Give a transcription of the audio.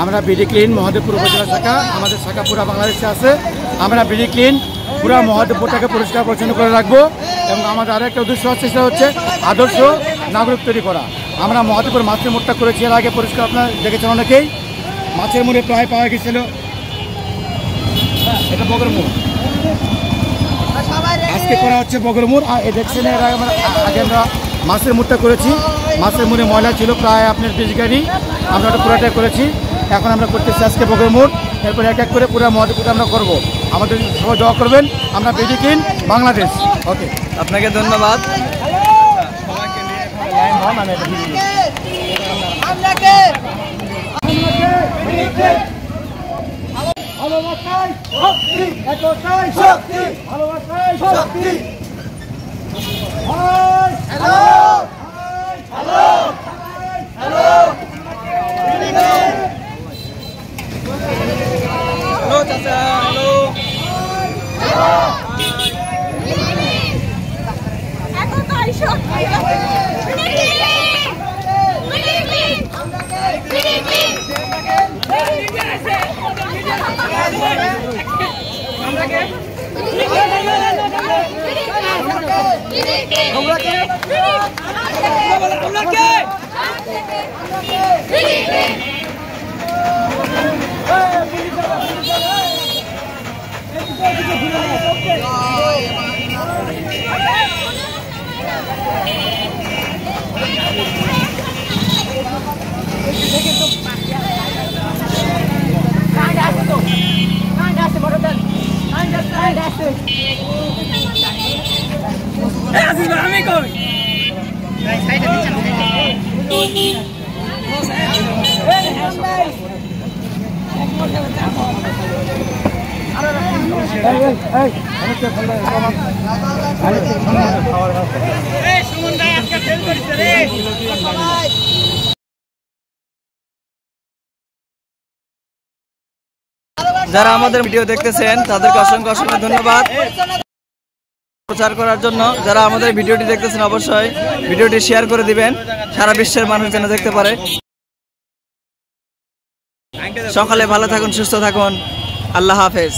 আমরা BD clean Mahadevpur উপজেলা শাখা, আমাদের শাখা পুরা বাংলাদেশে আছে। আমরা বিডি ক্লিন পুরা মহাদেবপুরটাকে পরিষ্কার পরিচ্ছন্ন করে রাখবো এবং আমাদের আরেকটা উদ্দেশ্য চেষ্টা হচ্ছে আদর্শ নাগরিক তৈরি করা। আমরা মহাদেবপুর মাছের মোড়টা করেছি এর আগে পরিষ্কার, আপনারা দেখেছেন অনেকেই। মাছের মোড়ে প্রায় পাওয়া গেছিল, এটা বগর মোড়, আজকে করা হচ্ছে বগর মোড়। আর দেখছেন এর আগে আমরা মাছের মোড়টা করেছি। মাছের মোড়ে ময়লা ছিল প্রায় আপনার 20 গাড়ি, আমরা ওটা পুরাটাই করেছি। এখন আমরা করতেছি আজকে বগর মোড়, এরপর এক এক করে পুরো মহাদেবপুর আমরা করবো। আমাদের সবাই দোয়া করবেন। আমরা বিডি ক্লিন বাংলাদেশ। ওকে, আপনাকে ধন্যবাদ। ভালোবাসায় শক্তি, একতায় শক্তি, ভালোবাসায় শক্তি। হ্যালো হ্যালো হ্যালো হ্যালো চাচা, হ্যালো একতায় শক্তি। যারা আমাদের ভিডিও দেখতেছেন তাদেরকে অসংখ্য অসংখ্য ধন্যবাদ প্রচার করার জন্য। যারা আমাদের ভিডিওটি দেখতেছেন অবশ্যই ভিডিওটি শেয়ার করে দিবেন, সারা বিশ্বের মানুষ যেন দেখতে পারে। সকালে ভালো থাকুন, সুস্থ থাকুন, আল্লাহ হাফেজ।